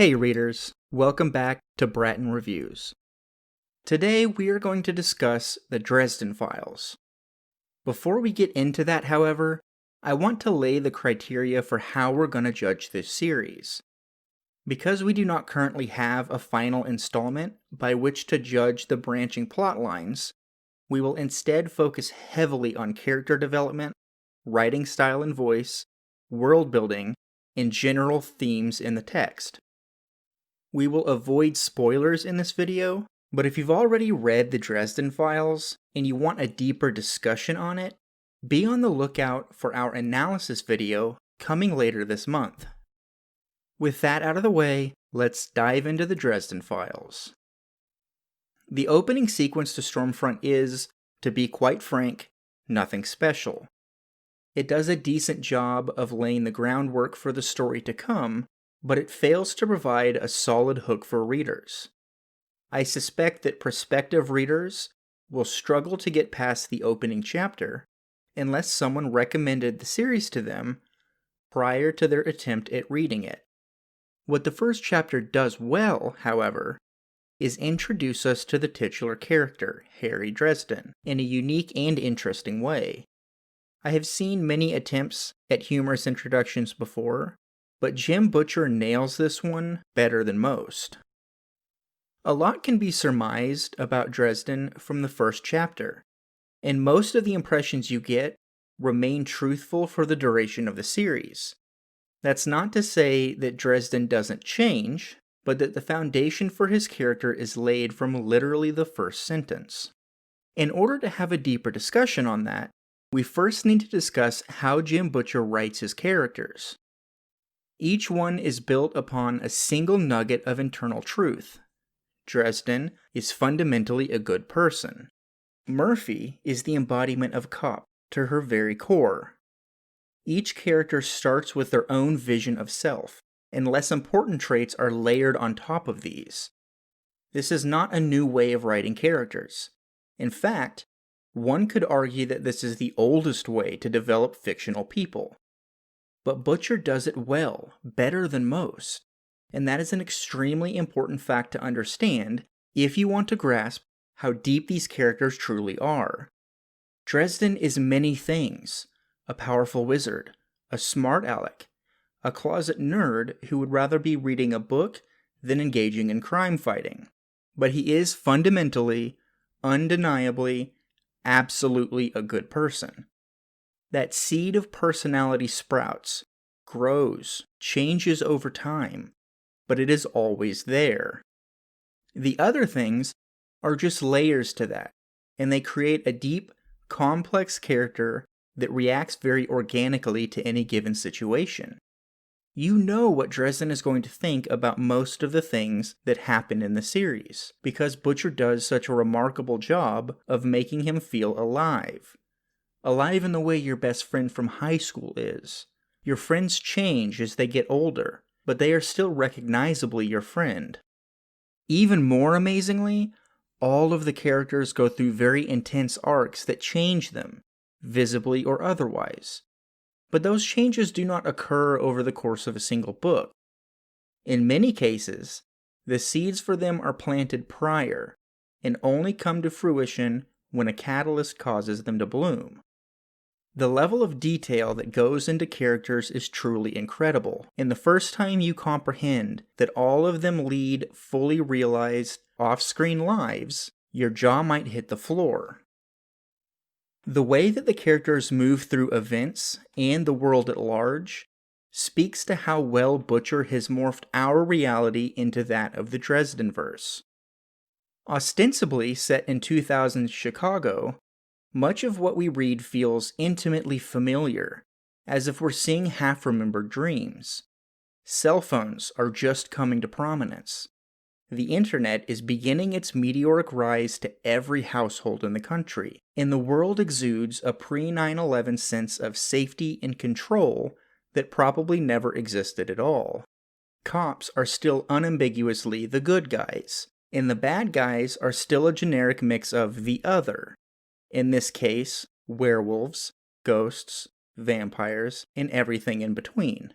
Hey readers, welcome back to Bratton Reviews. Today we are going to discuss the Dresden Files. Before we get into that, however, I want to lay the criteria for how we're going to judge this series. Because we do not currently have a final installment by which to judge the branching plot lines, we will instead focus heavily on character development, writing style and voice, world building, and general themes in the text. We will avoid spoilers in this video, but if you've already read the Dresden Files and you want a deeper discussion on it, be on the lookout for our analysis video coming later this month. With that out of the way, let's dive into the Dresden Files. The opening sequence to Stormfront is, to be quite frank, nothing special. It does a decent job of laying the groundwork for the story to come, but it fails to provide a solid hook for readers. I suspect that prospective readers will struggle to get past the opening chapter unless someone recommended the series to them prior to their attempt at reading it. What the first chapter does well, however, is introduce us to the titular character, Harry Dresden, in a unique and interesting way. I have seen many attempts at humorous introductions before, but Jim Butcher nails this one better than most. A lot can be surmised about Dresden from the first chapter, and most of the impressions you get remain truthful for the duration of the series. That's not to say that Dresden doesn't change, but that the foundation for his character is laid from literally the first sentence. In order to have a deeper discussion on that, we first need to discuss how Jim Butcher writes his characters. Each one is built upon a single nugget of internal truth. Dresden is fundamentally a good person. Murphy is the embodiment of cop to her very core. Each character starts with their own vision of self, and less important traits are layered on top of these. This is not a new way of writing characters. In fact, one could argue that this is the oldest way to develop fictional people. But Butcher does it well, better than most, and that is an extremely important fact to understand if you want to grasp how deep these characters truly are. Dresden is many things: a powerful wizard, a smart aleck, a closet nerd who would rather be reading a book than engaging in crime fighting. But he is fundamentally, undeniably, absolutely a good person. That seed of personality sprouts, grows, changes over time, but it is always there. The other things are just layers to that, and they create a deep, complex character that reacts very organically to any given situation. You know what Dresden is going to think about most of the things that happen in the series, because Butcher does such a remarkable job of making him feel alive. Alive in the way your best friend from high school is. Your friends change as they get older, but they are still recognizably your friend. Even more amazingly, all of the characters go through very intense arcs that change them, visibly or otherwise. But those changes do not occur over the course of a single book. In many cases, the seeds for them are planted prior, and only come to fruition when a catalyst causes them to bloom. The level of detail that goes into characters is truly incredible, and the first time you comprehend that all of them lead fully realized, off-screen lives, your jaw might hit the floor. The way that the characters move through events and the world at large speaks to how well Butcher has morphed our reality into that of the Dresdenverse. Ostensibly set in 2000 Chicago, much of what we read feels intimately familiar, as if we're seeing half-remembered dreams. Cell phones are just coming to prominence. The internet is beginning its meteoric rise to every household in the country, and the world exudes a pre-9/11 sense of safety and control that probably never existed at all. Cops are still unambiguously the good guys, and the bad guys are still a generic mix of the other. In this case, werewolves, ghosts, vampires, and everything in between.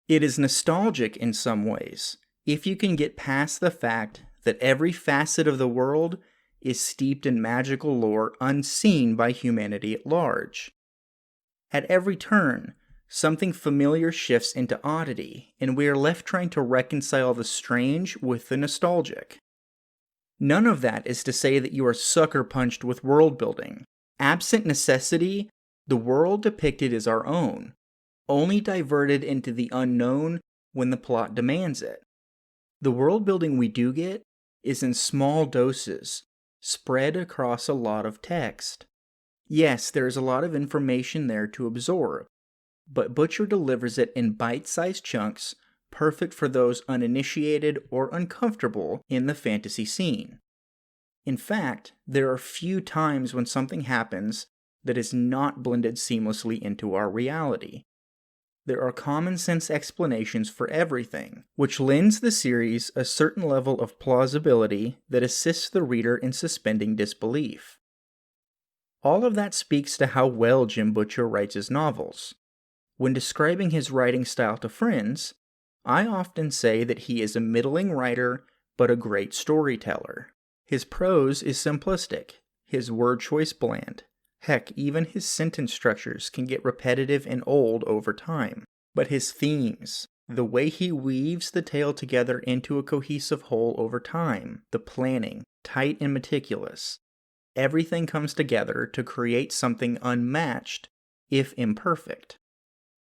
It is nostalgic in some ways, if you can get past the fact that every facet of the world is steeped in magical lore unseen by humanity at large. At every turn, something familiar shifts into oddity, and we are left trying to reconcile the strange with the nostalgic. None of that is to say that you are sucker punched with world building. Absent necessity, the world depicted is our own, only diverted into the unknown when the plot demands it. The world building we do get is in small doses, spread across a lot of text. Yes, there is a lot of information there to absorb, but Butcher delivers it in bite-sized chunks, perfect for those uninitiated or uncomfortable in the fantasy scene. In fact, there are few times when something happens that is not blended seamlessly into our reality. There are common-sense explanations for everything, which lends the series a certain level of plausibility that assists the reader in suspending disbelief. All of that speaks to how well Jim Butcher writes his novels. When describing his writing style to friends, I often say that he is a middling writer, but a great storyteller. His prose is simplistic, his word choice bland. Heck, even his sentence structures can get repetitive and old over time. But his themes, the way he weaves the tale together into a cohesive whole over time, the planning, tight and meticulous, everything comes together to create something unmatched, if imperfect.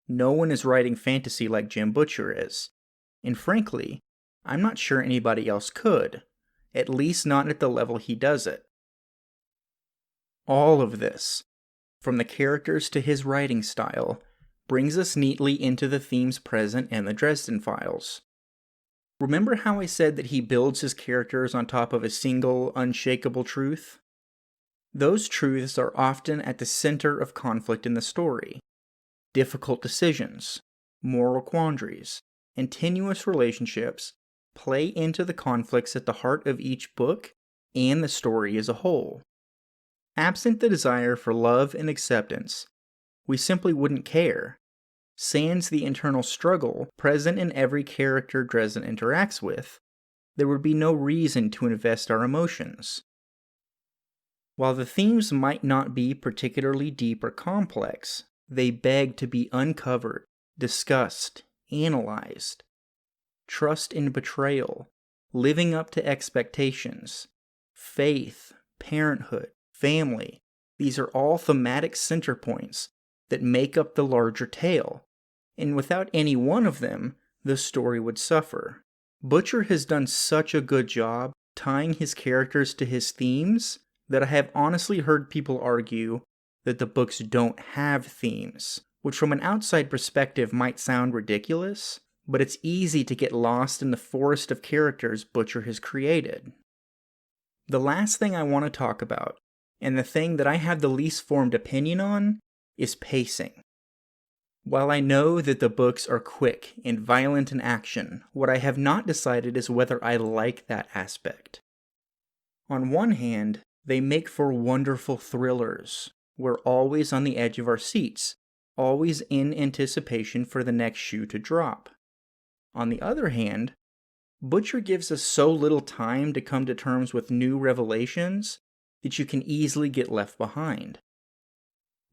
No one is writing fantasy like Jim Butcher is, and frankly, I'm not sure anybody else could, at least not at the level he does it. All of this, from the characters to his writing style, brings us neatly into the themes present in the Dresden Files. Remember how I said that he builds his characters on top of a single, unshakable truth? Those truths are often at the center of conflict in the story. Difficult decisions, moral quandaries, and tenuous relationships play into the conflicts at the heart of each book and the story as a whole. Absent the desire for love and acceptance, we simply wouldn't care. Sans the internal struggle present in every character Dresden interacts with, there would be no reason to invest our emotions. While the themes might not be particularly deep or complex, they beg to be uncovered, discussed, analyzed. Trust and betrayal, living up to expectations, faith, parenthood, family, these are all thematic center points that make up the larger tale, and without any one of them, the story would suffer. Butcher has done such a good job tying his characters to his themes that I have honestly heard people argue that the books don't have themes, which from an outside perspective might sound ridiculous, but it's easy to get lost in the forest of characters Butcher has created. The last thing I want to talk about, and the thing that I have the least formed opinion on, is pacing. While I know that the books are quick and violent in action, what I have not decided is whether I like that aspect. On one hand, they make for wonderful thrillers. We're always on the edge of our seats, always in anticipation for the next shoe to drop. On the other hand, Butcher gives us so little time to come to terms with new revelations that you can easily get left behind.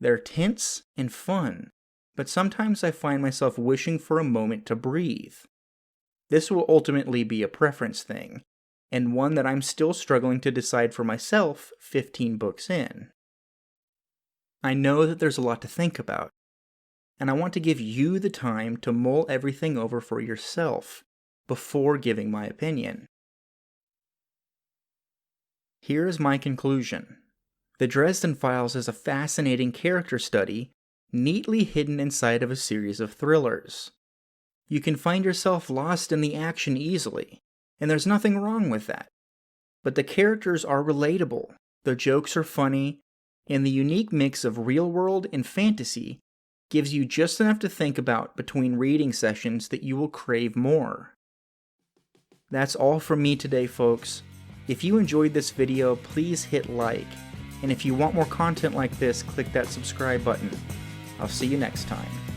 They're tense and fun, but sometimes I find myself wishing for a moment to breathe. This will ultimately be a preference thing, and one that I'm still struggling to decide for myself 15 books in. I know that there's a lot to think about, and I want to give you the time to mull everything over for yourself before giving my opinion. Here is my conclusion. The Dresden Files is a fascinating character study, neatly hidden inside of a series of thrillers. You can find yourself lost in the action easily, and there's nothing wrong with that. But the characters are relatable, the jokes are funny, and the unique mix of real world and fantasy gives you just enough to think about between reading sessions that you will crave more. That's all from me today, folks. If you enjoyed this video, please hit like, and if you want more content like this, click that subscribe button. I'll see you next time.